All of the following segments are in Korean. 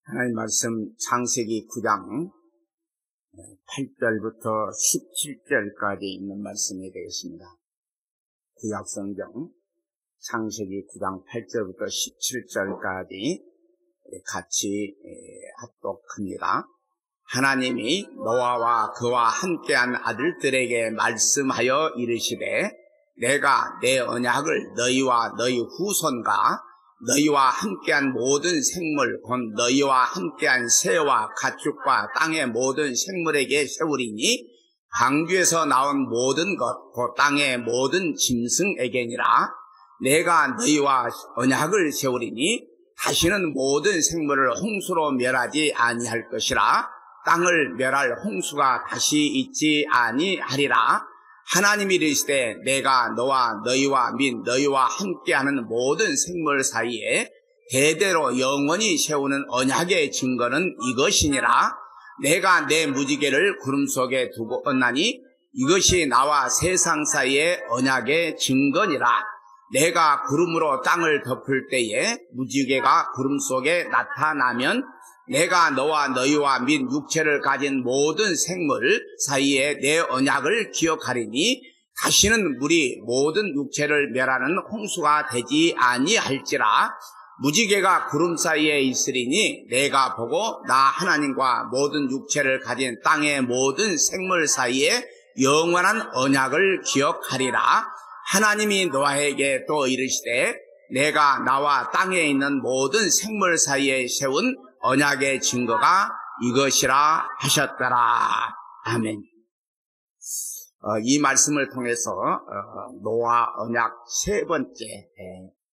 하나님 말씀 창세기 9장 8절부터 17절까지 있는 말씀이 되겠습니다. 구약성경 창세기 9장 8절부터 17절까지 같이 합독합니다. 하나님이 노아와 그와 함께한 아들들에게 말씀하여 이르시되 내가 내 언약을 너희와 너희 후손과 너희와 함께한 모든 생물 곧 너희와 함께한 새와 가축과 땅의 모든 생물에게 세우리니 방주에서 나온 모든 것 곧 땅의 모든 짐승에게니라. 내가 너희와 언약을 세우리니 다시는 모든 생물을 홍수로 멸하지 아니할 것이라. 땅을 멸할 홍수가 다시 있지 아니하리라. 하나님이 이르시되 내가 너와 너희와 및 너희와 함께하는 모든 생물 사이에 대대로 영원히 세우는 언약의 증거는 이것이니라. 내가 내 무지개를 구름 속에 두고 언나니 이것이 나와 세상 사이의 언약의 증거니라. 내가 구름으로 땅을 덮을 때에 무지개가 구름 속에 나타나면 내가 너와 너희와 및 육체를 가진 모든 생물 사이에 내 언약을 기억하리니 다시는 물이 모든 육체를 멸하는 홍수가 되지 아니할지라. 무지개가 구름 사이에 있으리니 내가 보고 나 하나님과 모든 육체를 가진 땅의 모든 생물 사이에 영원한 언약을 기억하리라. 하나님이 노아에게 또 이르시되 내가 나와 땅에 있는 모든 생물 사이에 세운 언약의 증거가 이것이라 하셨더라. 아멘. 이 말씀을 통해서 노아 언약 세 번째,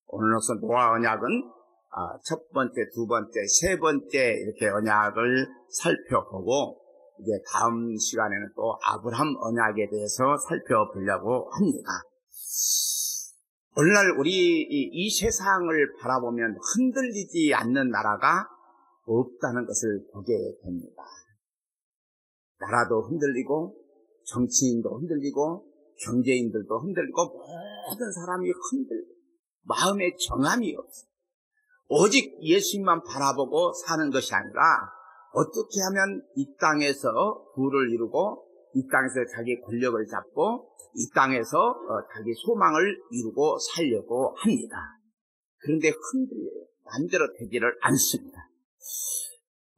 오늘로서 노아 언약은 첫 번째, 두 번째, 세 번째 이렇게 언약을 살펴보고 이제 다음 시간에는 또 아브라함 언약에 대해서 살펴보려고 합니다. 오늘날 우리 이 세상을 바라보면 흔들리지 않는 나라가 없다는 것을 보게 됩니다. 나라도 흔들리고 정치인도 흔들리고 경제인들도 흔들리고 모든 사람이 흔들리고 마음에 정함이 없어요. 오직 예수님만 바라보고 사는 것이 아니라 어떻게 하면 이 땅에서 부를 이루고 이 땅에서 자기 권력을 잡고 이 땅에서 자기 소망을 이루고 살려고 합니다. 그런데 흔들려요. 마음대로 되지를 않습니다.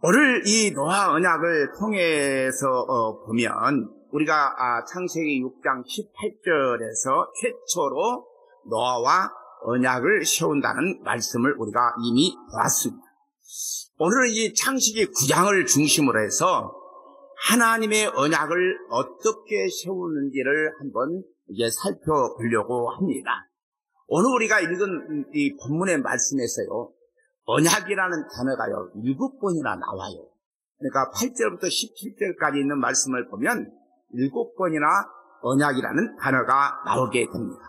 오늘 이 노아 언약을 통해서 보면 우리가 창세기 6장 18절에서 최초로 노아와 언약을 세운다는 말씀을 우리가 이미 보았습니다. 오늘은 이 창세기 9장을 중심으로 해서 하나님의 언약을 어떻게 세우는지를 한번 이제 살펴보려고 합니다. 오늘 우리가 읽은 이 본문의 말씀에서요, 언약이라는 단어가요 7번이나 나와요. 그러니까 8절부터 17절까지 있는 말씀을 보면 7번이나 언약이라는 단어가 나오게 됩니다.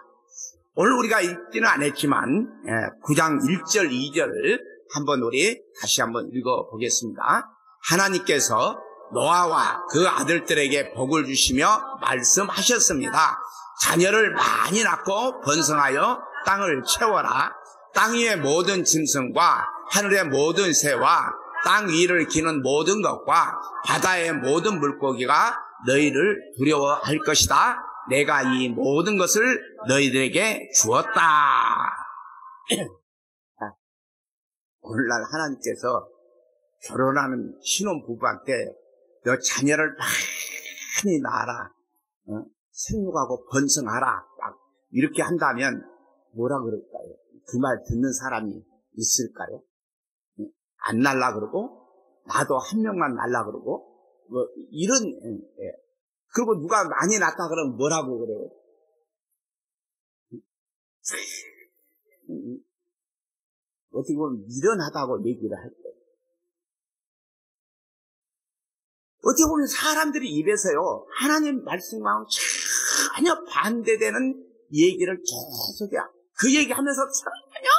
오늘 우리가 읽지는 않았지만 9장 1절 2절을 한번 우리 다시 한번 읽어보겠습니다. 하나님께서 노아와 그 아들들에게 복을 주시며 말씀하셨습니다. 자녀를 많이 낳고 번성하여 땅을 채워라. 땅 위의 모든 짐승과 하늘의 모든 새와 땅 위를 기는 모든 것과 바다의 모든 물고기가 너희를 두려워할 것이다. 내가 이 모든 것을 너희들에게 주었다. 오늘날 하나님께서 결혼하는 신혼부부한테 너 자녀를 많이 낳아라, 생육하고 번성하라, 이렇게 한다면 뭐라 그럴까요? 그 말 듣는 사람이 있을까요? 안 날라 그러고 나도 한 명만 날라 그러고 뭐 이런 그리고 누가 많이 낳다 그러면 뭐라고 그래요? 어떻게 보면 미련하다고 얘기를 할 거예요. 어떻게 보면 사람들이 입에서요 하나님 말씀과는 전혀 반대되는 얘기를 계속해요. 그 얘기하면서 전혀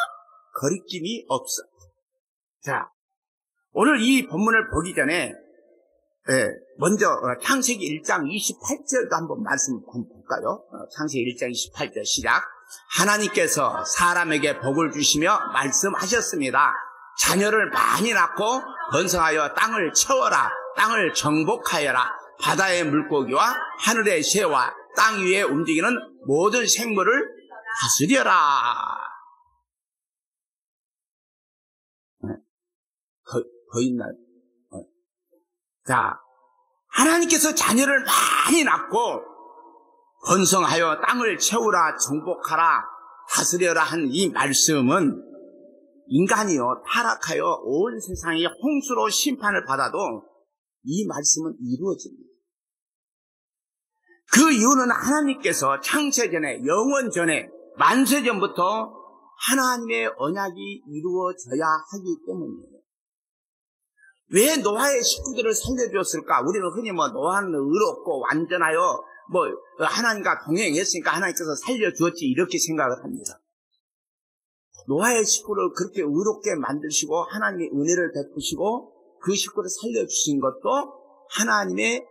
거리낌이 없어요. 자, 오늘 이 본문을 보기 전에 먼저 창세기 1장 28절도 한번 말씀 볼까요? 창세기 1장 28절 시작. 하나님께서 사람에게 복을 주시며 말씀하셨습니다. 자녀를 많이 낳고 번성하여 땅을 채워라. 땅을 정복하여라. 바다의 물고기와 하늘의 새와 땅 위에 움직이는 모든 생물을 다스려라. 있나요? 자, 하나님께서 자녀를 많이 낳고 번성하여 땅을 채우라, 정복하라, 다스려라 한 이 말씀은 인간이요 타락하여 온 세상이 홍수로 심판을 받아도 이 말씀은 이루어집니다. 그 이유는 하나님께서 창세 전에, 영원 전에, 만세 전부터 하나님의 언약이 이루어져야 하기 때문이에요. 왜 노아의 식구들을 살려주었을까? 우리는 흔히 노아는 의롭고 완전하여 하나님과 동행했으니까 하나님께서 살려주었지 이렇게 생각을 합니다. 노아의 식구를 그렇게 의롭게 만드시고 하나님의 은혜를 베푸시고 그 식구를 살려주신 것도 하나님의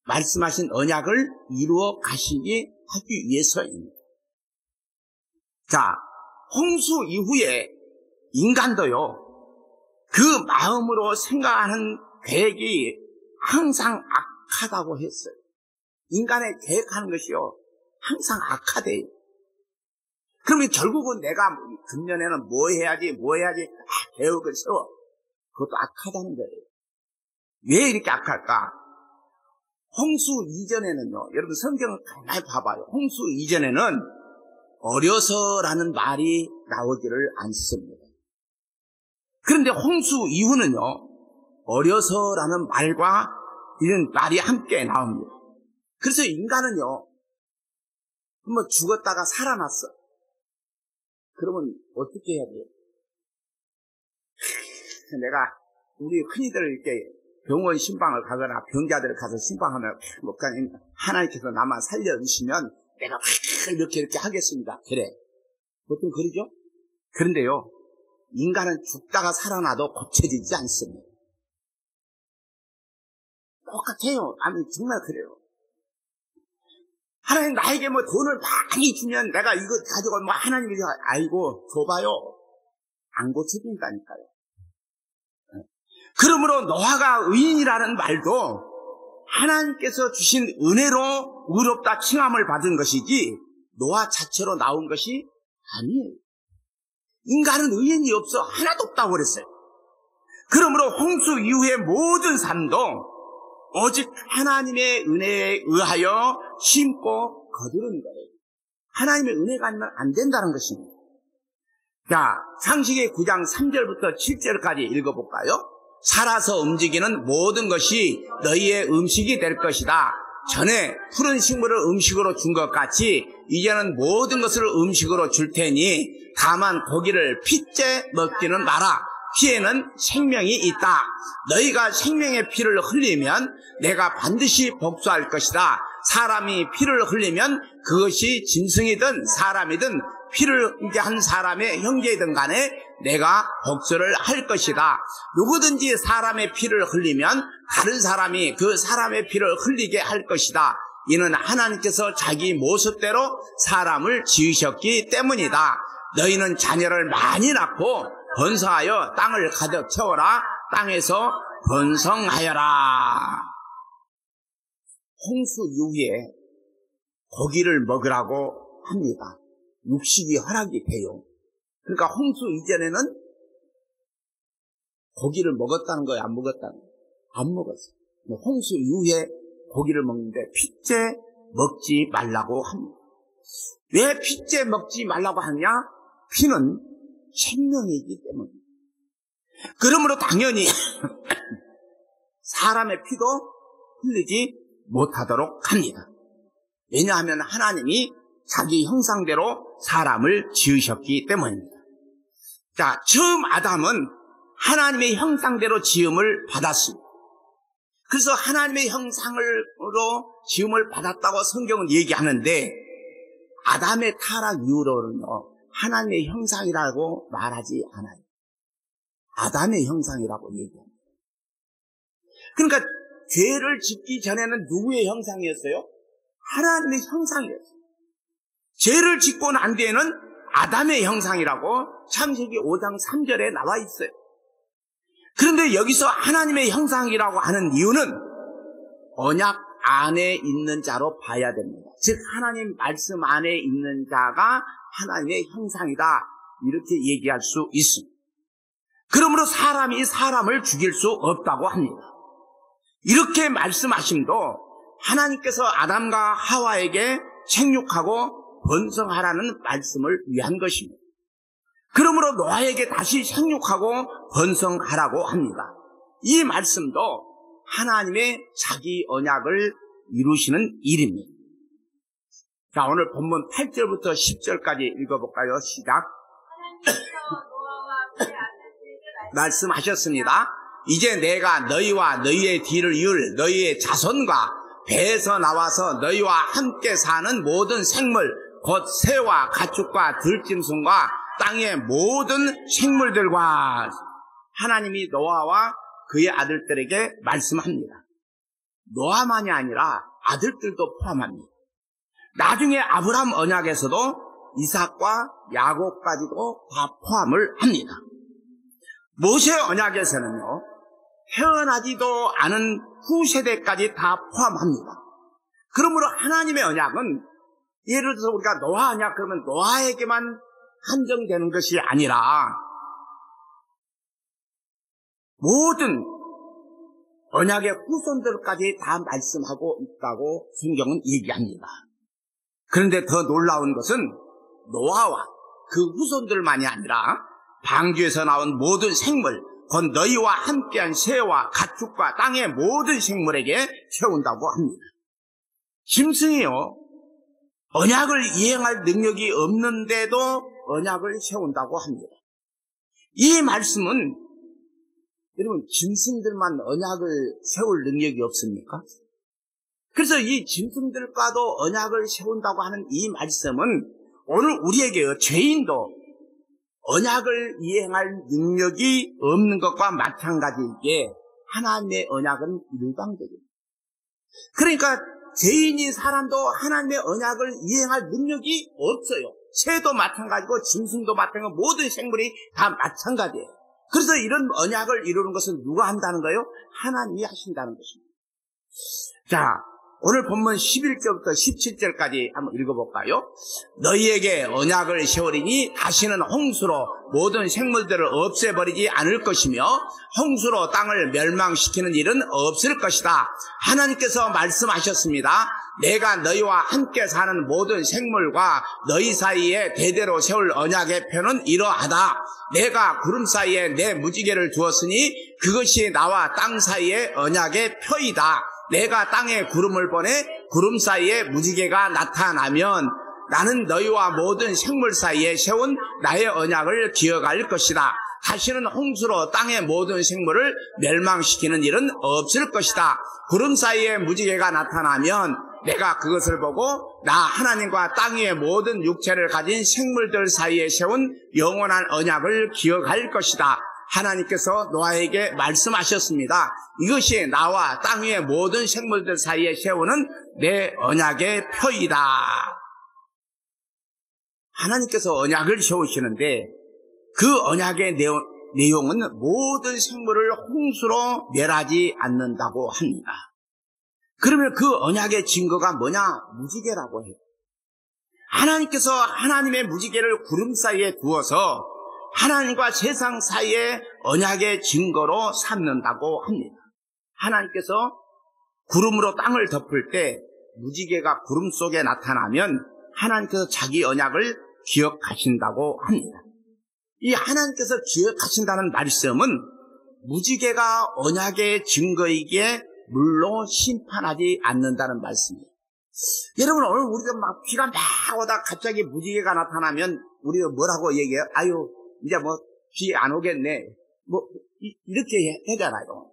말씀하신 언약을 이루어 가시기 하기 위해서입니다. 자, 홍수 이후에 인간도요, 그 마음으로 생각하는 계획이 항상 악하다고 했어요. 인간의 계획하는 것이요, 항상 악하대요. 그러면 결국은 내가 금년에는 뭐 해야지, 계획을 세워. 그것도 악하다는 거예요. 왜 이렇게 악할까? 홍수 이전에는요, 여러분 성경을 가만히 봐봐요. 홍수 이전에는 어려서라는 말이 나오지를 않습니다. 그런데 홍수 이후는요, 어려서라는 말과 이런 말이 함께 나옵니다. 그래서 인간은요, 죽었다가 살아났어. 그러면 어떻게 해야 돼요? 내가 우리 흔히들 이렇게 병원 신방을 가거나 병자들을 가서 신방하면 목사님 하나님께서 나만 살려주시면 내가 이렇게 하겠습니다. 그래. 보통 그러죠? 그런데요, 인간은 죽다가 살아나도 고쳐지지 않습니다. 똑같아요. 아니 정말 그래요. 하나님 나에게 돈을 많이 주면 내가 이거 가지고 하나님이 아이고 줘봐요. 안 고쳐진다니까요. 그러므로 노아가 의인이라는 말도 하나님께서 주신 은혜로 의롭다 칭함을 받은 것이지 노아 자체로 나온 것이 아니에요. 인간은 의인이 없어 하나도 없다고 그랬어요. 그러므로 홍수 이후의 모든 삶도 오직 하나님의 은혜에 의하여 심고 거두는 거예요. 하나님의 은혜가 아니면 안 된다는 것입니다. 자, 창세기 9장 3절부터 7절까지 읽어볼까요? 살아서 움직이는 모든 것이 너희의 음식이 될 것이다. 전에 푸른 식물을 음식으로 준 것 같이 이제는 모든 것을 음식으로 줄 테니 다만 고기를 핏째 먹지는 마라. 피에는 생명이 있다. 너희가 생명의 피를 흘리면 내가 반드시 복수할 것이다. 사람이 피를 흘리면 그것이 짐승이든 사람이든 피를 한 사람의 형제이든 간에 내가 복수를 할 것이다. 누구든지 사람의 피를 흘리면 다른 사람이 그 사람의 피를 흘리게 할 것이다. 이는 하나님께서 자기 모습대로 사람을 지으셨기 때문이다. 너희는 자녀를 많이 낳고 번성하여 땅을 가득 채워라. 땅에서 번성하여라. 홍수 이후에 고기를 먹으라고 합니다. 육식이 허락이 돼요. 그러니까 홍수 이전에는 고기를 먹었다는 거예요? 안 먹었다는 거예요? 안 먹었어요. 홍수 이후에 고기를 먹는데 핏째 먹지 말라고 합니다. 왜 핏째 먹지 말라고 하냐? 피는 생명이기 때문입니다. 그러므로 당연히 사람의 피도 흘리지 못하도록 합니다. 왜냐하면 하나님이 자기 형상대로 사람을 지으셨기 때문입니다. 자, 처음 아담은 하나님의 형상대로 지음을 받았습니다. 그래서 하나님의 형상으로 지음을 받았다고 성경은 얘기하는데 아담의 타락 이후로는요, 하나님의 형상이라고 말하지 않아요. 아담의 형상이라고 얘기합니다. 그러니까 죄를 짓기 전에는 누구의 형상이었어요? 하나님의 형상이었어요. 죄를 짓고 난 뒤에는 아담의 형상이라고 창세기 5장 3절에 나와 있어요. 그런데 여기서 하나님의 형상이라고 하는 이유는 언약 안에 있는 자로 봐야 됩니다. 즉 하나님 말씀 안에 있는 자가 하나님의 형상이다, 이렇게 얘기할 수 있습니다. 그러므로 사람이 사람을 죽일 수 없다고 합니다. 이렇게 말씀하심도 하나님께서 아담과 하와에게 생육하고 번성하라는 말씀을 위한 것입니다. 그러므로 노아에게 다시 생육하고 번성하라고 합니다. 이 말씀도 하나님의 자기 언약을 이루시는 일입니다. 자, 오늘 본문 8절부터 10절까지 읽어볼까요? 시작. 말씀하셨습니다. 이제 내가 너희와 너희의 뒤를 이을 너희의 자손과 배에서 나와서 너희와 함께 사는 모든 생물, 곧 새와 가축과 들짐승과 땅의 모든 생물들과, 하나님이 노아와 그의 아들들에게 말씀합니다. 노아만이 아니라 아들들도 포함합니다. 나중에 아브라함 언약에서도 이삭과 야곱까지도 다 포함을 합니다. 모세 언약에서는요, 태어나지도 않은 후세대까지 다 포함합니다. 그러므로 하나님의 언약은, 예를 들어서 우리가 노아 언약 그러면 노아에게만 한정되는 것이 아니라 모든 언약의 후손들까지 다 말씀하고 있다고 성경은 얘기합니다. 그런데 더 놀라운 것은 노아와 그 후손들만이 아니라 방주에서 나온 모든 생물, 곧 너희와 함께한 새와 가축과 땅의 모든 생물에게 채운다고 합니다. 짐승이요, 언약을 이행할 능력이 없는데도 언약을 세운다고 합니다. 이 말씀은, 여러분, 짐승들만 언약을 세울 능력이 없습니까? 그래서 이 짐승들과도 언약을 세운다고 하는 이 말씀은 오늘 우리에게 죄인도 언약을 이행할 능력이 없는 것과 마찬가지이기에 하나님의 언약은 일방적입니다. 그러니까 죄인인 사람도 하나님의 언약을 이행할 능력이 없어요. 새도 마찬가지고 짐승도 마찬가지고 모든 생물이 다 마찬가지예요. 그래서 이런 언약을 이루는 것은 누가 한다는 거예요? 하나님이 하신다는 것입니다. 자, 오늘 본문 11절부터 17절까지 한번 읽어볼까요? 너희에게 언약을 세우리니 다시는 홍수로 모든 생물들을 없애버리지 않을 것이며 홍수로 땅을 멸망시키는 일은 없을 것이다. 하나님께서 말씀하셨습니다. 내가 너희와 함께 사는 모든 생물과 너희 사이에 대대로 세울 언약의 표는 이러하다. 내가 구름 사이에 내 무지개를 두었으니 그것이 나와 땅 사이의 언약의 표이다. 내가 땅에 구름을 보내 구름 사이에 무지개가 나타나면 나는 너희와 모든 생물 사이에 세운 나의 언약을 기억할 것이다. 다시는 홍수로 땅의 모든 생물을 멸망시키는 일은 없을 것이다. 구름 사이에 무지개가 나타나면 내가 그것을 보고 나 하나님과 땅 위의 모든 육체를 가진 생물들 사이에 세운 영원한 언약을 기억할 것이다. 하나님께서 노아에게 말씀하셨습니다. 이것이 나와 땅 위의 모든 생물들 사이에 세우는 내 언약의 표이다. 하나님께서 언약을 세우시는데 그 언약의 내용은 모든 생물을 홍수로 멸하지 않는다고 합니다. 그러면 그 언약의 증거가 뭐냐? 무지개라고 해요. 하나님께서 하나님의 무지개를 구름 사이에 두어서 하나님과 세상 사이에 언약의 증거로 삼는다고 합니다. 하나님께서 구름으로 땅을 덮을 때 무지개가 구름 속에 나타나면 하나님께서 자기 언약을 기억하신다고 합니다. 이 하나님께서 기억하신다는 말씀은 무지개가 언약의 증거이기에 물로 심판하지 않는다는 말씀이에요. 여러분, 오늘 우리가 막 비가 막 오다 갑자기 무지개가 나타나면 우리가 뭐라고 얘기해요? 아유, 이제 뭐 비 안 오겠네. 뭐 이렇게 하잖아요.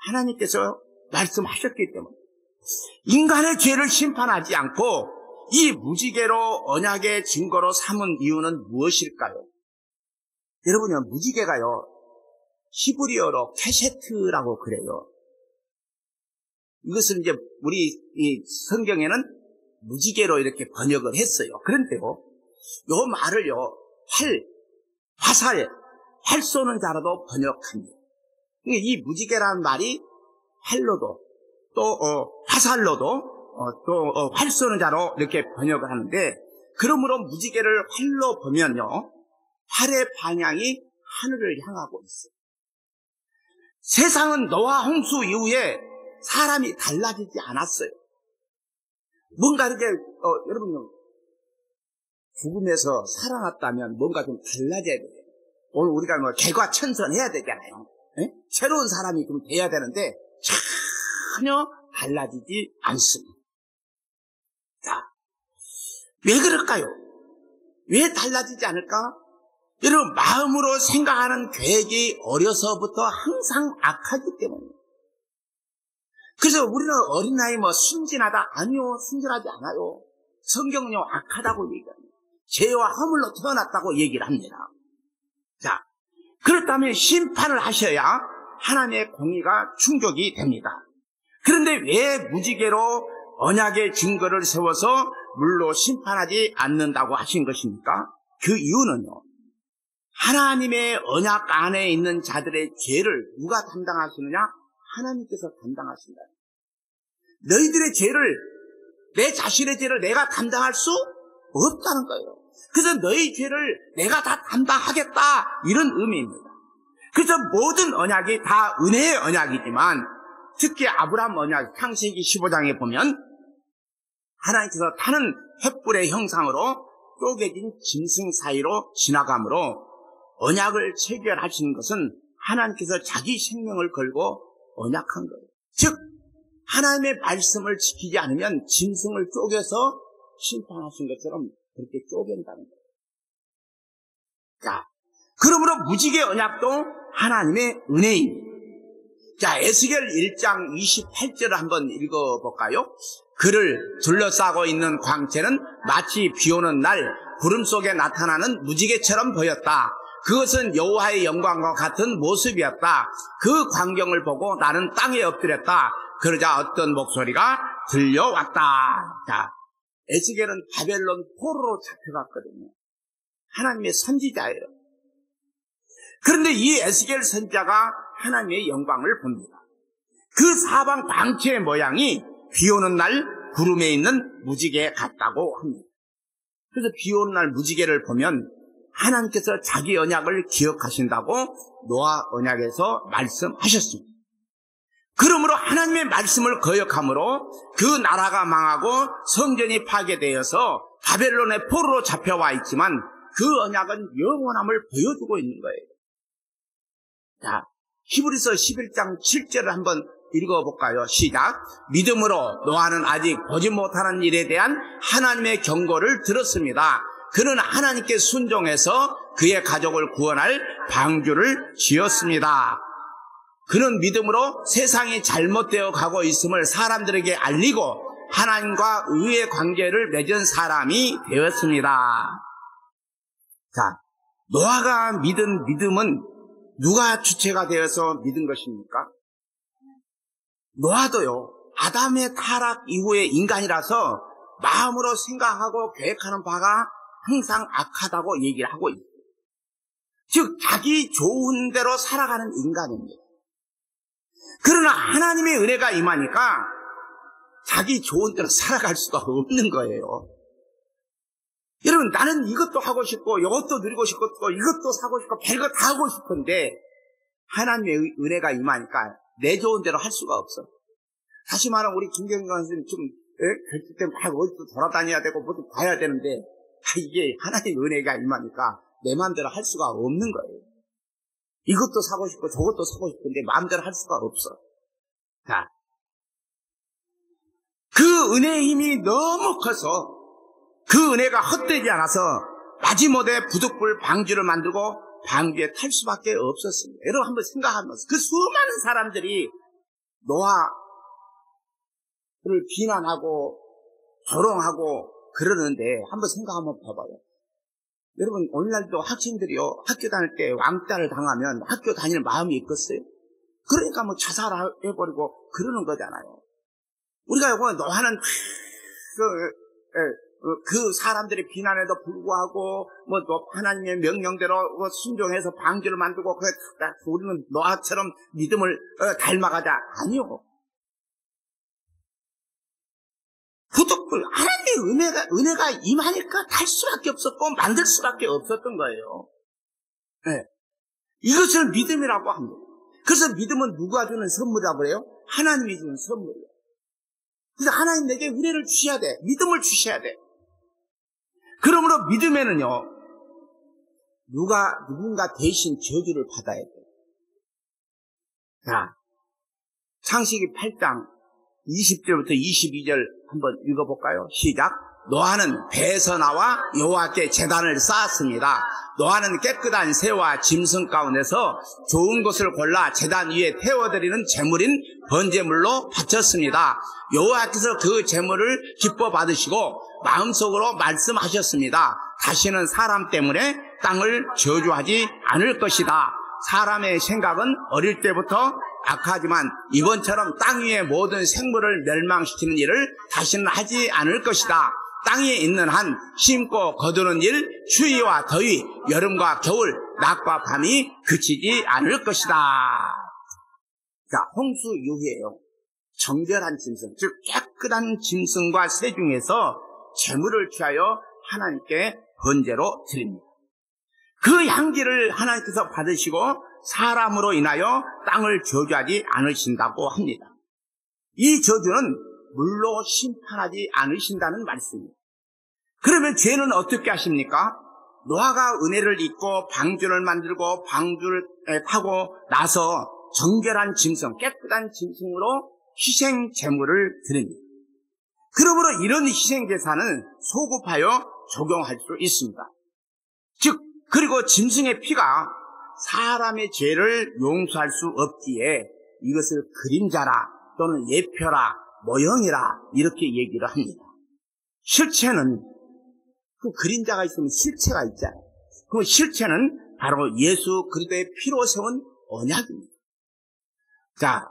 하나님께서 말씀하셨기 때문에 인간의 죄를 심판하지 않고 이 무지개로 언약의 증거로 삼은 이유는 무엇일까요? 여러분요, 무지개가요, 히브리어로 케세트라고 그래요. 이것은 이제 우리 이 성경에는 무지개로 이렇게 번역을 했어요. 그런데요, 요 말을요, 화살, 활 쏘는 자로도 번역합니다. 이 무지개라는 말이 활로도 또 화살로도 또 활 쏘는 자로 이렇게 번역을 하는데, 그러므로 무지개를 활로 보면요, 활의 방향이 하늘을 향하고 있어요. 세상은 노아 홍수 이후에 사람이 달라지지 않았어요. 뭔가 이렇게 여러분, 죽음에서 살아났다면 뭔가 좀 달라져야 돼요. 오늘 우리가 뭐 개과천선해야 되잖아요. 에? 새로운 사람이 좀 돼야 되는데 전혀 달라지지 않습니다. 자, 왜 그럴까요? 왜 달라지지 않을까? 여러분, 마음으로 생각하는 계획이 어려서부터 항상 악하기 때문에. 그래서 우리는 어린아이 순진하다? 아니요, 순진하지 않아요. 성경은요, 악하다고 얘기합니다. 죄와 허물로 태어났다고 얘기를 합니다. 자, 그렇다면 심판을 하셔야 하나님의 공의가 충족이 됩니다. 그런데 왜 무지개로 언약의 증거를 세워서 물로 심판하지 않는다고 하신 것입니까? 그 이유는요, 하나님의 언약 안에 있는 자들의 죄를 누가 담당하시느냐? 하나님께서 담당하신다. 너희들의 죄를, 내 자신의 죄를 내가 담당할 수 없다는 거예요. 그래서 너희 죄를 내가 다 담당하겠다, 이런 의미입니다. 그래서 모든 언약이 다 은혜의 언약이지만, 특히 아브라함 언약 창세기 15장에 보면 하나님께서 타는 횃불의 형상으로 쪼개진 짐승 사이로 지나가므로 언약을 체결하시는 것은 하나님께서 자기 생명을 걸고 언약한 거예요. 즉 하나님의 말씀을 지키지 않으면 짐승을 쪼개서 심판하신 것처럼 그렇게 쪼갠다는 거예요. 자, 그러므로 무지개 언약도 하나님의 은혜입니다. 자, 에스겔 1장 28절을 한번 읽어볼까요? 그를 둘러싸고 있는 광채는 마치 비오는 날 구름 속에 나타나는 무지개처럼 보였다. 그것은 여호와의 영광과 같은 모습이었다. 그 광경을 보고 나는 땅에 엎드렸다. 그러자 어떤 목소리가 들려왔다. 자, 에스겔은 바벨론 포로로 잡혀갔거든요. 하나님의 선지자예요. 그런데 이 에스겔 선지자가 하나님의 영광을 봅니다. 그 사방 광채의 모양이 비오는 날 구름에 있는 무지개 같다고 합니다. 그래서 비오는 날 무지개를 보면 하나님께서 자기 언약을 기억하신다고 노아 언약에서 말씀하셨습니다. 그러므로 하나님의 말씀을 거역함으로 그 나라가 망하고 성전이 파괴되어서 바벨론의 포로로 잡혀와 있지만 그 언약은 영원함을 보여주고 있는 거예요. 자, 히브리서 11장 7절을 한번 읽어볼까요? 시작. 믿음으로 노아는 아직 보지 못하는 일에 대한 하나님의 경고를 들었습니다. 그는 하나님께 순종해서 그의 가족을 구원할 방주를 지었습니다. 그는 믿음으로 세상이 잘못되어 가고 있음을 사람들에게 알리고 하나님과 의의 관계를 맺은 사람이 되었습니다. 자, 노아가 믿은 믿음은 누가 주체가 되어서 믿은 것입니까? 노아도요, 아담의 타락 이후의 인간이라서 마음으로 생각하고 계획하는 바가 항상 악하다고 얘기를 하고 있어요. 즉 자기 좋은 대로 살아가는 인간입니다. 그러나 하나님의 은혜가 임하니까 자기 좋은 대로 살아갈 수가 없는 거예요. 여러분, 나는 이것도 하고 싶고 이것도 누리고 싶고 또 이것도 사고 싶고 별거 다 하고 싶은데 하나님의 은혜가 임하니까 내 좋은 대로 할 수가 없어. 다시 말하면 우리 김경경 선생님 좀 결제 때문에 막 어디서 돌아다녀야 되고 뭐도 봐야 되는데 이게 하나님의 은혜가 임하니까 내 마음대로 할 수가 없는 거예요. 이것도 사고 싶고 저것도 사고 싶은데 마음대로 할 수가 없어. 자, 그 은혜의 힘이 너무 커서 그 은혜가 헛되지 않아서 마지못해 부득불 방주를 만들고 방주에 탈 수밖에 없었습니다. 여러분 한번 생각하면서 그 수많은 사람들이 노아를 비난하고 조롱하고 그러는데 한번 생각 한번 봐봐요. 여러분 오늘날도 학생들이요 학교 다닐 때 왕따를 당하면 학교 다닐 마음이 있겠어요? 그러니까 뭐 자살해버리고 그러는 거잖아요. 우리가 요거 노아는 그 사람들의 비난에도 불구하고 또 하나님의 명령대로 순종해서 방주를 만들고 우리는 노아처럼 믿음을 닮아가자. 아니요. 그것도 하나님의 은혜가 임하니까 달 수밖에 없었고 만들 수밖에 없었던 거예요. 네. 이것을 믿음이라고 합니다. 그래서 믿음은 누가 주는 선물이라고 그래요? 하나님이 주는 선물이에요. 그래서 하나님 내게 은혜를 주셔야 돼. 믿음을 주셔야 돼. 그러므로 믿음에는요, 누군가 대신 저주를 받아야 돼요. 자, 창세기 8장 20절부터 22절 한번 읽어볼까요? 시작. 노아는 배에서 나와 여호와께 제단을 쌓았습니다. 노아는 깨끗한 새와 짐승 가운데서 좋은 것을 골라 제단 위에 태워드리는 제물인 번제물로 바쳤습니다. 여호와께서 그 제물을 기뻐 받으시고 마음속으로 말씀하셨습니다. 다시는 사람 때문에 땅을 저주하지 않을 것이다. 사람의 생각은 어릴 때부터 악하지만 이번처럼 땅 위의 모든 생물을 멸망시키는 일을 다시는 하지 않을 것이다. 땅에 있는 한 심고 거두는 일, 추위와 더위, 여름과 겨울, 낮과 밤이 그치지 않을 것이다. 자, 홍수 이후에요. 정결한 짐승, 즉 깨끗한 짐승과 새 중에서 제물을 취하여 하나님께 번제로 드립니다. 그 향기를 하나님께서 받으시고 사람으로 인하여 땅을 저주하지 않으신다고 합니다. 이 저주는 물로 심판하지 않으신다는 말씀입니다. 그러면 죄는 어떻게 하십니까? 노아가 은혜를 입고 방주를 만들고 방주를 타고 나서 정결한 짐승, 깨끗한 짐승으로 희생 제물을 드립니다. 그러므로 이런 희생 제사는 소급하여 적용할 수 있습니다. 즉, 그리고 짐승의 피가 사람의 죄를 용서할 수 없기에 이것을 그림자라 또는 예표라 모형이라 이렇게 얘기를 합니다. 실체는 그 그림자가 있으면 실체가 있잖아요. 그 실체는 바로 예수 그리스도의 피로 세운 언약입니다. 자,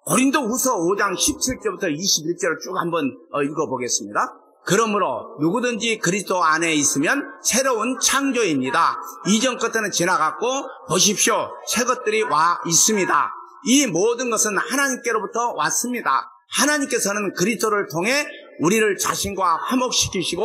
고린도후서 5장 17절부터 21절을 쭉 한번 읽어보겠습니다. 그러므로 누구든지 그리스도 안에 있으면 새로운 창조입니다. 이전 것들은 지나갔고 보십시오, 새 것들이 와 있습니다. 이 모든 것은 하나님께로부터 왔습니다. 하나님께서는 그리스도를 통해 우리를 자신과 화목시키시고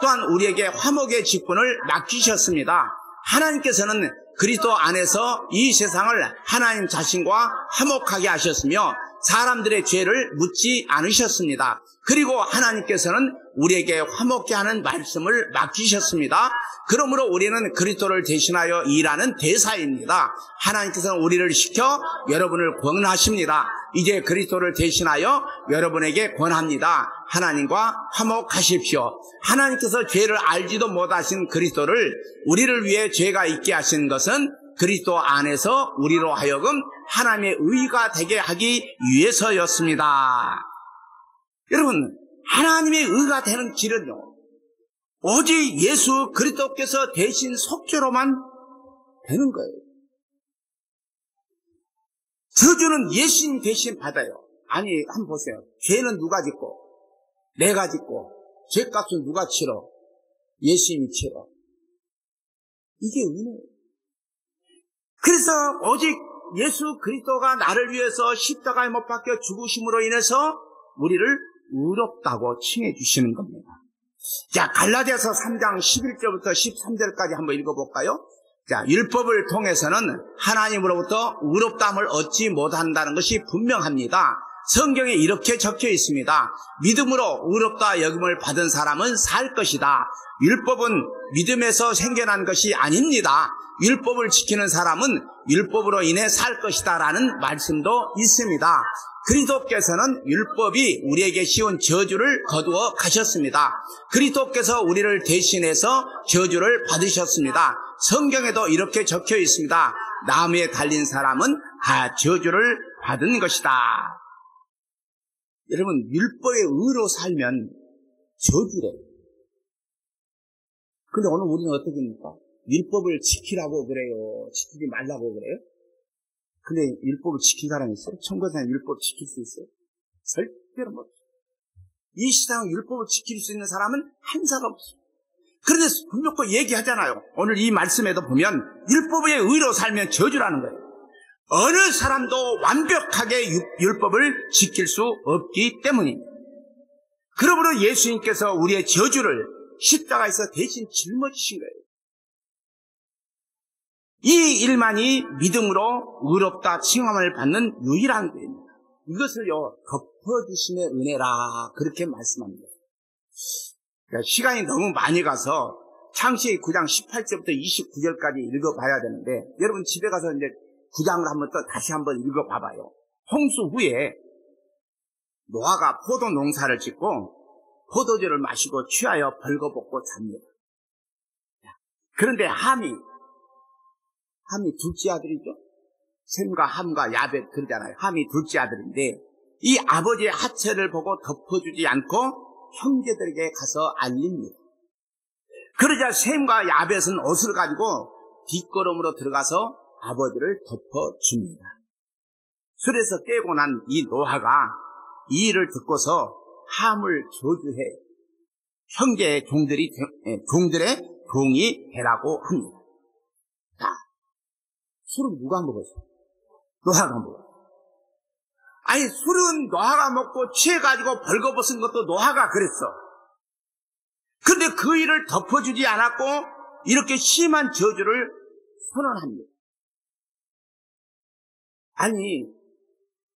또한 우리에게 화목의 직분을 맡기셨습니다. 하나님께서는 그리스도 안에서 이 세상을 하나님 자신과 화목하게 하셨으며 사람들의 죄를 묻지 않으셨습니다. 그리고 하나님께서는 우리에게 화목케 하는 말씀을 맡기셨습니다. 그러므로 우리는 그리스도를 대신하여 일하는 대사입니다. 하나님께서는 우리를 시켜 여러분을 권하십니다. 이제 그리스도를 대신하여 여러분에게 권합니다. 하나님과 화목하십시오. 하나님께서 죄를 알지도 못하신 그리스도를 우리를 위해 죄가 있게 하신 것은 그리스도 안에서 우리로 하여금 하나님의 의가 되게 하기 위해서였습니다. 여러분, 하나님의 의가 되는 길은요, 오직 예수 그리스도께서 대신 속죄로만 되는 거예요. 저주는 예수님 대신 받아요. 아니, 한번 보세요. 죄는 누가 짓고 내가 짓고 죄값은 누가 치러? 예수님이 치러. 이게 은혜예요. 그래서 오직 예수 그리스도가 나를 위해서 십자가에 못 박혀 죽으심으로 인해서 우리를 의롭다고 칭해 주시는 겁니다. 자, 갈라디아서 3장 11절부터 13절까지 한번 읽어볼까요? 자, 율법을 통해서는 하나님으로부터 의롭다함을 얻지 못한다는 것이 분명합니다. 성경에 이렇게 적혀 있습니다. 믿음으로 의롭다 여김을 받은 사람은 살 것이다. 율법은 믿음에서 생겨난 것이 아닙니다. 율법을 지키는 사람은 율법으로 인해 살 것이다 라는 말씀도 있습니다. 그리스도께서는 율법이 우리에게 씌운 저주를 거두어 가셨습니다. 그리스도께서 우리를 대신해서 저주를 받으셨습니다. 성경에도 이렇게 적혀 있습니다. 나무에 달린 사람은 다 저주를 받은 것이다. 여러분, 율법의 의로 살면 저주래요. 근데 오늘 우리는 어떻게 합니까? 율법을 지키라고 그래요? 지키지 말라고 그래요? 근데 율법을 지킨 사람이 있어요? 천국에서 율법 지킬 수 있어요? 절대로 못해요. 이 세상 율법을 지킬 수 있는 사람은 한 사람 없어요. 그런데 분명히 얘기하잖아요. 오늘 이 말씀에도 보면 율법의 의로 살면 저주라는 거예요. 어느 사람도 완벽하게 율법을 지킬 수 없기 때문입니다. 그러므로 예수님께서 우리의 저주를 십자가에서 대신 짊어지신 거예요. 이 일만이 믿음으로 의롭다 칭함을 받는 유일한 것입니다. 이것을요, 덮어주심의 은혜라 그렇게 말씀합니다. 그러니까 시간이 너무 많이 가서 창세기 9장 18절부터 29절까지 읽어봐야 되는데, 여러분 집에 가서 이제 9장을 한번 또 다시 한번 읽어봐봐요. 홍수 후에 노아가 포도 농사를 짓고 포도주를 마시고 취하여 벌거벗고 잡니다. 그런데 함이 둘째 아들이죠. 셈과 함과 야벳 그러잖아요. 함이 둘째 아들인데 이 아버지의 하체를 보고 덮어주지 않고 형제들에게 가서 알립니다. 그러자 셈과 야벳은 옷을 가지고 뒷걸음으로 들어가서 아버지를 덮어줍니다. 술에서 깨고 난 이 노아가 이 일을 듣고서 함을 저주해 형제의 종들의 종이 되라고 합니다. 자, 술은 누가 먹었어? 노아가 먹었어. 아니, 술은 노아가 먹고 취해가지고 벌거벗은 것도 노아가 그랬어. 근데 그 일을 덮어주지 않았고 이렇게 심한 저주를 선언합니다. 아니,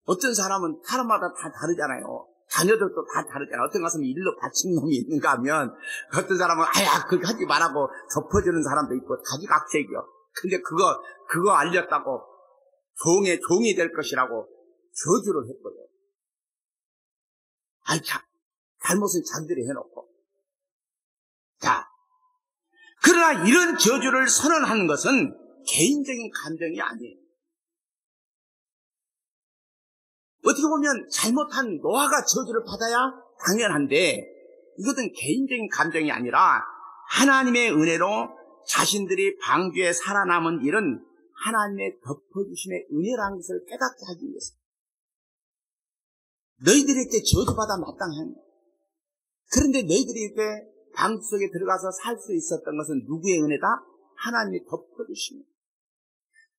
어떤 사람은 사람마다 다 다르잖아요. 자녀들도 다 다르잖아요. 어떤 가서는 일로 바친 놈이 있는가 하면 어떤 사람은 그거 하지 말라고 덮어주는 사람도 있고 다지각색이요. 근데 그거 알렸다고 종이 될 것이라고 저주를 했거든요. 잘못은 자기들이 해놓고. 자, 그러나 이런 저주를 선언하는 것은 개인적인 감정이 아니에요. 어떻게 보면 잘못한 노아가 저주를 받아야 당연한데 이것은 개인적인 감정이 아니라 하나님의 은혜로 자신들이 방주에 살아남은 일은 하나님의 덮어주심의 은혜라는 것을 깨닫게 하기 위해서 너희들이 이렇게 저주받아 마땅한 거야. 그런데 너희들이 이렇게 방주 속에 들어가서 살 수 있었던 것은 누구의 은혜다? 하나님이 덮어주심이에요.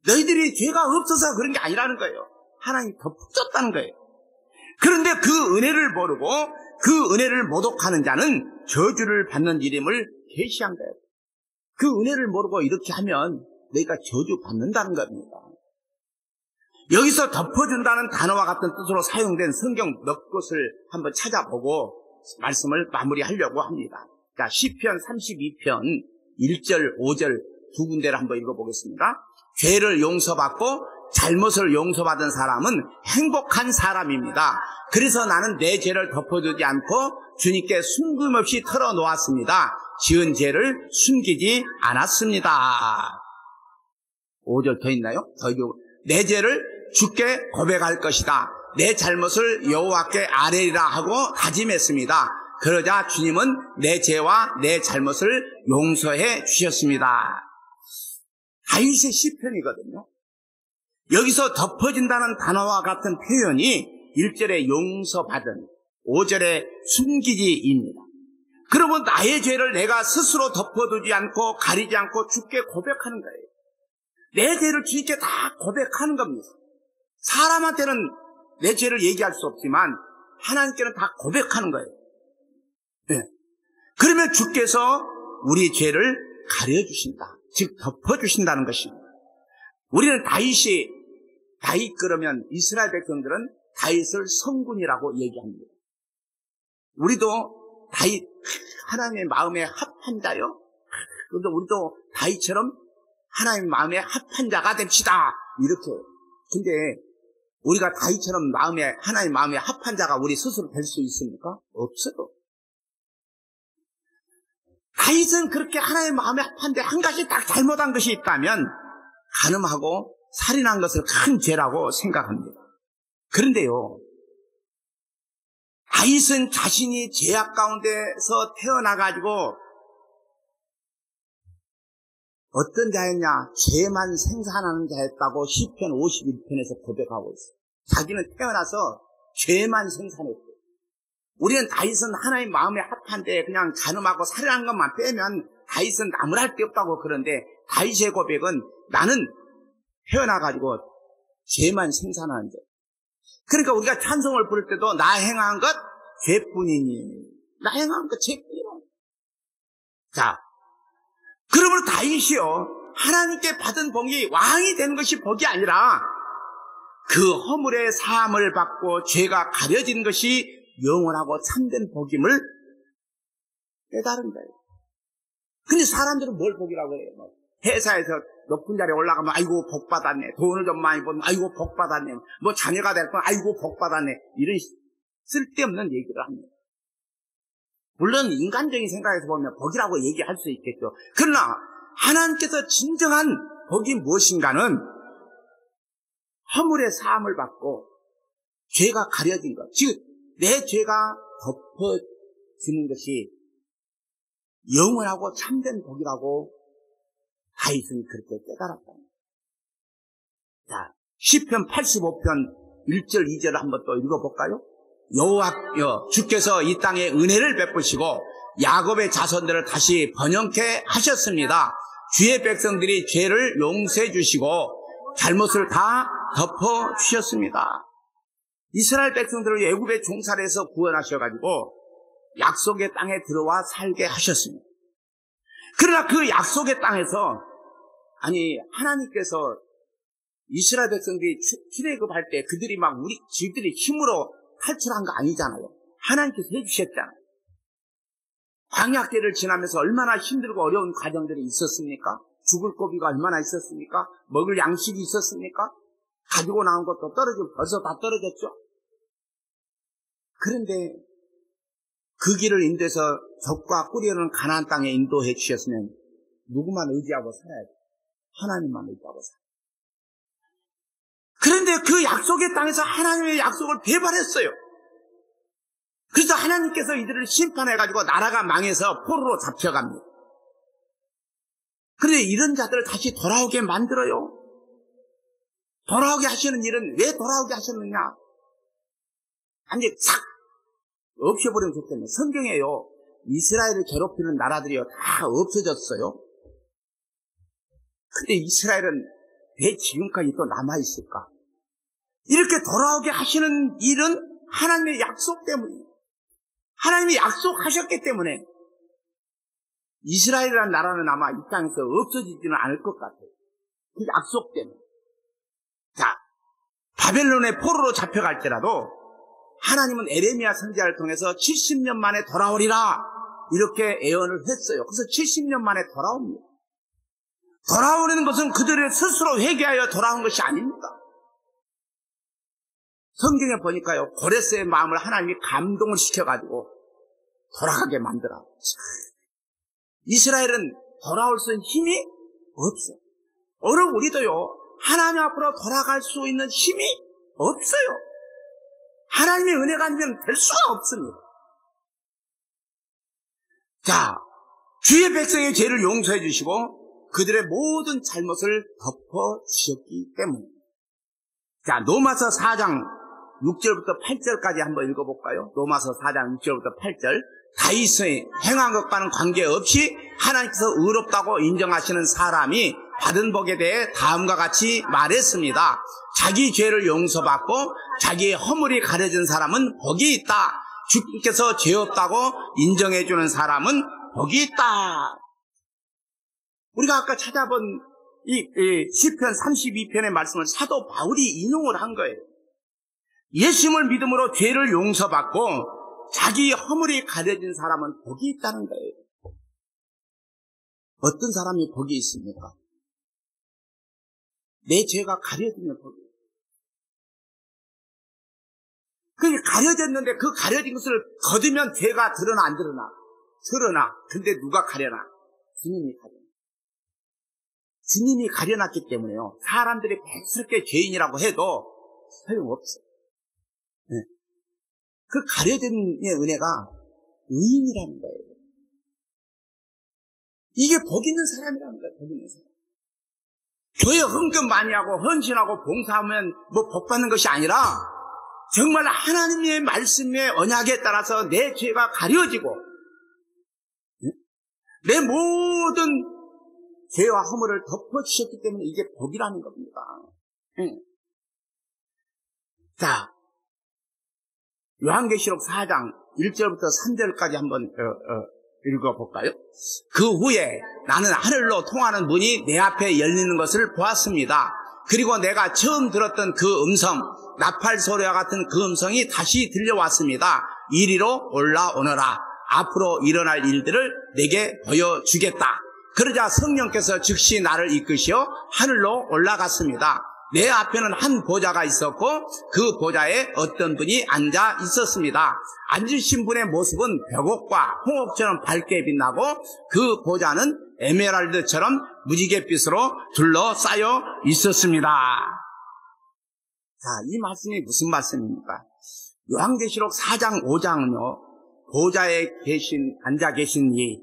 너희들이 죄가 없어서 그런 게 아니라는 거예요. 하나님이 덮어줬다는 거예요. 그런데 그 은혜를 모르고 그 은혜를 모독하는 자는 저주를 받는 일임을 계시한 거예요. 그 은혜를 모르고 이렇게 하면 너희가 저주 받는다는 겁니다. 여기서 덮어준다는 단어와 같은 뜻으로 사용된 성경 몇 곳을 한번 찾아보고 말씀을 마무리하려고 합니다. 자, 시편 32편 1절, 5절 두 군데를 한번 읽어보겠습니다. 죄를 용서받고 잘못을 용서받은 사람은 행복한 사람입니다. 그래서 나는 내 죄를 덮어주지 않고 주님께 숨김없이 털어놓았습니다. 지은 죄를 숨기지 않았습니다. 5절 더 있나요? 내 죄를 주께 고백할 것이다. 내 잘못을 여호와께 아뢰리라 하고 다짐했습니다. 그러자 주님은 내 죄와 내 잘못을 용서해 주셨습니다. 다윗의 시편이거든요. 여기서 덮어진다는 단어와 같은 표현이 1절에 용서받은 5절에 숨기지입니다. 그러면 나의 죄를 내가 스스로 덮어두지 않고 가리지 않고 주께 고백하는 거예요. 내 죄를 주님께 다 고백하는 겁니다. 사람한테는 내 죄를 얘기할 수 없지만 하나님께는 다 고백하는 거예요. 네. 그러면 주께서 우리 죄를 가려주신다. 즉 덮어주신다는 것입니다. 우리는 다윗 그러면 이스라엘 백성들은 다윗을 성군이라고 얘기합니다. 우리도 다윗 하나님의 마음에 합한 자요. 그런데 우리도 다윗처럼 하나님의 마음에 합한 자가 됩시다. 이렇게. 근데 우리가 다윗처럼 하나님의 마음에 합한 자가 우리 스스로 될 수 있습니까? 없어요. 다윗은 그렇게 하나님의 마음에 합한데 한 가지 딱 잘못한 것이 있다면 간음하고 살인한 것을 큰 죄라고 생각합니다. 그런데요, 다윗은 자신이 죄악 가운데서 태어나가지고 어떤 자였냐? 죄만 생산하는 자였다고 시편 51편에서 고백하고 있어요. 자기는 태어나서 죄만 생산했어요. 우리는 다윗은 하나님 마음에 합한데 그냥 간음하고 살인한 것만 빼면 다윗은 나무랄 데 없다고 그러는데 다윗의 고백은 나는 태어나가지고 죄만 생산하는데. 그러니까 우리가 찬송을 부를 때도 나 행한 것 죄뿐이니. 나 행한 것 죄뿐이라. 자, 그러므로 다윗이요, 하나님께 받은 복이 왕이 되는 것이 복이 아니라 그 허물의 사함을 받고 죄가 가려진 것이 영원하고 참된 복임을 깨달은 거예요. 근데 사람들은 뭘 복이라고 해요? 회사에서 높은 자리에 올라가면 아이고 복 받았네. 돈을 좀 많이 벌면 아이고 복 받았네. 뭐 자녀가 될 건 아이고 복 받았네. 이런 쓸데없는 얘기를 합니다. 물론 인간적인 생각에서 보면 복이라고 얘기할 수 있겠죠. 그러나 하나님께서 진정한 복이 무엇인가는 허물의 사함을 받고 죄가 가려진 것, 즉 내 죄가 덮어지는 것이 영원하고 참된 복이라고 다윗은 그렇게 깨달았다. 자, 시편 85편 1절 2절을 한번 또 읽어볼까요? 여호와여, 주께서 이 땅에 은혜를 베푸시고 야곱의 자손들을 다시 번영케 하셨습니다. 주의 백성들이 죄를 용서해 주시고 잘못을 다 덮어 주셨습니다. 이스라엘 백성들을 애굽의 종살에서 구원하셔가지고 약속의 땅에 들어와 살게 하셨습니다. 그러나 그 약속의 땅에서, 아니, 하나님께서 이스라엘 백성들이 출애굽할 때 그들이 막 지들이 힘으로 탈출한 거 아니잖아요. 하나님께서 해주셨잖아요. 광야길을 지나면서 얼마나 힘들고 어려운 과정들이 있었습니까? 죽을 고기가 얼마나 있었습니까? 먹을 양식이 있었습니까? 가지고 나온 것도 떨어지고 벌써 다 떨어졌죠. 그런데 그 길을 인도해서 적과 꿀이오는 가나안 땅에 인도해 주셨으면 누구만 의지하고 살아야 돼? 하나님만 의지하고 살아야 돼. 그런데 그 약속의 땅에서 하나님의 약속을 배반했어요. 그래서 하나님께서 이들을 심판해가지고 나라가 망해서 포로로 잡혀갑니다. 그런데 이런 자들을 다시 돌아오게 만들어요. 돌아오게 하시는 일은 왜 돌아오게 하셨느냐? 완전히 싹 없애버리면 좋겠네. 성경에요, 이스라엘을 괴롭히는 나라들이요 다 없어졌어요. 근데 이스라엘은 왜 지금까지 또 남아있을까? 이렇게 돌아오게 하시는 일은 하나님의 약속 때문이에요. 하나님이 약속하셨기 때문에 이스라엘이라는 나라는 아마 이 땅에서 없어지지는 않을 것 같아요. 그 약속 때문에. 자, 바벨론의 포로로 잡혀갈지라도 하나님은 에레미야 선지자를 통해서 70년 만에 돌아오리라 이렇게 예언을 했어요. 그래서 70년 만에 돌아옵니다. 돌아오는 것은 그들의 스스로 회개하여 돌아온 것이 아닙니다. 성경에 보니까요, 고레스의 마음을 하나님이 감동을 시켜가지고 돌아가게 만들어. 이스라엘은 돌아올 수 있는 힘이 없어요. 오늘 우리도요, 하나님 앞으로 돌아갈 수 있는 힘이 없어요. 하나님의 은혜가 아니면 될 수가 없습니다. 자, 주의 백성의 죄를 용서해 주시고 그들의 모든 잘못을 덮어 주셨기 때문입니다. 자, 로마서 4장 6절부터 8절까지 한번 읽어볼까요? 로마서 4장 6절부터 8절. 다윗의 행한 것과는 관계없이 하나님께서 의롭다고 인정하시는 사람이 받은 복에 대해 다음과 같이 말했습니다. 자기 죄를 용서받고 자기의 허물이 가려진 사람은 복이 있다. 주님께서 죄 없다고 인정해주는 사람은 복이 있다. 우리가 아까 찾아본 이 시편 32편의 말씀을 사도 바울이 인용을 한 거예요. 예수님을 믿음으로 죄를 용서받고 자기 허물이 가려진 사람은 복이 있다는 거예요. 어떤 사람이 복이 있습니까? 내 죄가 가려지면 복이에요. 그게 가려졌는데 그 가려진 것을 거두면 죄가 드러나 안 드러나? 드러나. 근데 누가 가려나? 주님이 가려나. 주님이 가려놨기 때문에요, 사람들이 백스럽게 죄인이라고 해도 소용없어요. 네. 그 가려진 은혜가 의인이라는 거예요. 이게 복 있는 사람이라는 거예요. 복 있는 사람. 교회 헌금 많이 하고 헌신하고 봉사하면 뭐 복 받는 것이 아니라 정말 하나님의 말씀의 언약에 따라서 내 죄가 가려지고 내 모든 죄와 허물을 덮어주셨기 때문에 이게 복이라는 겁니다. 자, 요한계시록 4장 1절부터 3절까지 한번 읽어볼까요? 그 후에 나는 하늘로 통하는 문이 내 앞에 열리는 것을 보았습니다. 그리고 내가 처음 들었던 그 음성, 나팔 소리와 같은 그 음성이 다시 들려왔습니다. 이리로 올라오너라. 앞으로 일어날 일들을 내게 보여주겠다. 그러자 성령께서 즉시 나를 이끄시어 하늘로 올라갔습니다. 내 앞에는 한 보좌가 있었고 그 보좌에 어떤 분이 앉아 있었습니다. 앉으신 분의 모습은 벽옥과 홍옥처럼 밝게 빛나고 그 보좌는 에메랄드처럼 무지갯빛으로 둘러싸여 있었습니다. 자, 이 말씀이 무슨 말씀입니까? 요한계시록 4장 5장은요, 보좌에 앉아 계신 이,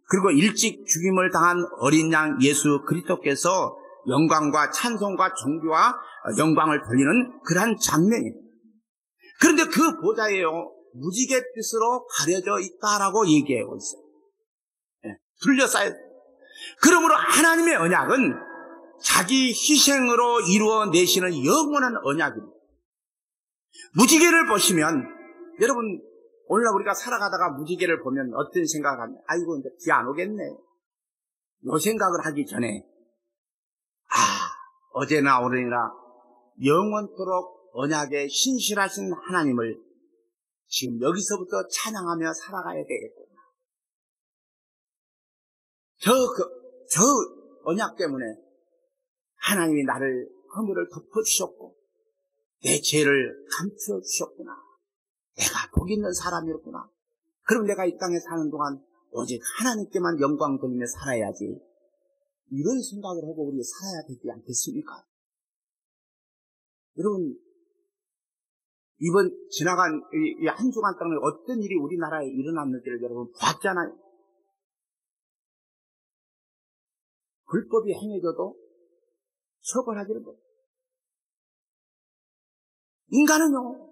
그리고 일찍 죽임을 당한 어린 양 예수 그리스도께서 영광과 찬송과 존귀와 영광을 돌리는 그러한 장면입니다. 그런데 그 보좌에요, 무지갯빛으로 가려져 있다라고 얘기하고 있어요. 둘러싸여. 그러므로 하나님의 언약은 자기 희생으로 이루어내시는 영원한 언약입니다. 무지개를 보시면, 여러분, 오늘 우리가 살아가다가 무지개를 보면 어떤 생각을 하면, 아이고, 이제 비 안 오겠네. 이 생각을 하기 전에, 어제나 오늘이나 영원토록 언약에 신실하신 하나님을 지금 여기서부터 찬양하며 살아가야 되겠구나. 저 언약 때문에 하나님이 나를 허물을 덮어주셨고 내 죄를 감추어주셨구나. 내가 복 있는 사람이었구나. 그럼 내가 이 땅에 사는 동안 오직 하나님께만 영광 돌리며 살아야지. 이런 생각을 하고 우리 살아야 되지 않겠습니까? 여러분, 이번 지나간 이 한 주간 동안 어떤 일이 우리나라에 일어났는지를 여러분 봤잖아요. 불법이 행해져도 처벌하기를 못해요. 인간은요,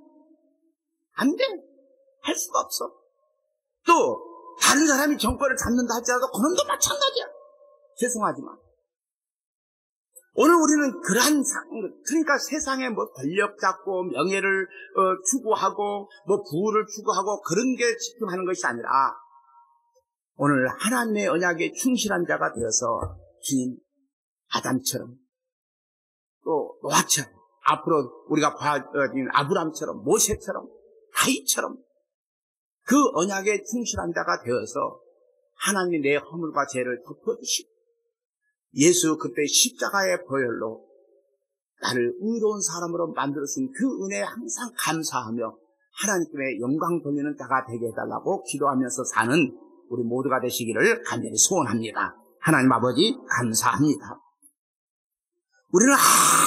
안 돼. 할 수가 없어. 또 다른 사람이 정권을 잡는다 할지라도 그놈도 마찬가지야. 죄송하지만 오늘 우리는 그러한 그러니까 세상에 뭐 권력 잡고 명예를 추구하고 뭐 부를 추구하고 그런 게 집중하는 것이 아니라 오늘 하나님의 언약에 충실한 자가 되어서 주님 아담처럼 또 노아처럼 앞으로 우리가 봐진 아브람처럼 모세처럼 다윗처럼 그 언약에 충실한 자가 되어서 하나님이 내 허물과 죄를 덮어주시고 예수 그때 십자가의 보혈로 나를 의로운 사람으로 만들어주신 그 은혜에 항상 감사하며 하나님께 영광 돌리는 자가 되게 해달라고 기도하면서 사는 우리 모두가 되시기를 간절히 소원합니다. 하나님 아버지 감사합니다. 우리는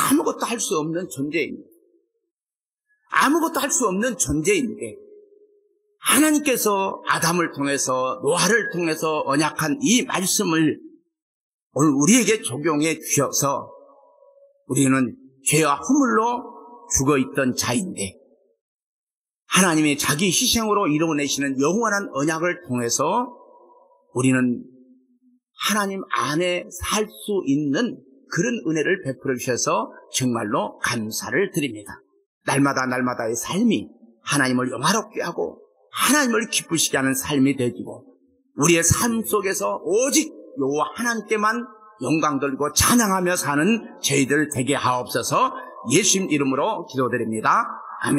아무것도 할 수 없는 존재입니다. 아무것도 할 수 없는 존재인데 하나님께서 아담을 통해서 노아를 통해서 언약한 이 말씀을 오늘 우리에게 적용해 주셔서 우리는 죄와 허물로 죽어있던 자인데 하나님의 자기 희생으로 이루어내시는 영원한 언약을 통해서 우리는 하나님 안에 살 수 있는 그런 은혜를 베풀어 주셔서 정말로 감사를 드립니다. 날마다의 삶이 하나님을 영화롭게 하고 하나님을 기쁘시게 하는 삶이 되지고 우리의 삶 속에서 오직 여호와 하나님께만 영광 돌리고 찬양하며 사는 저희들 되게 하옵소서. 예수님 이름으로 기도드립니다.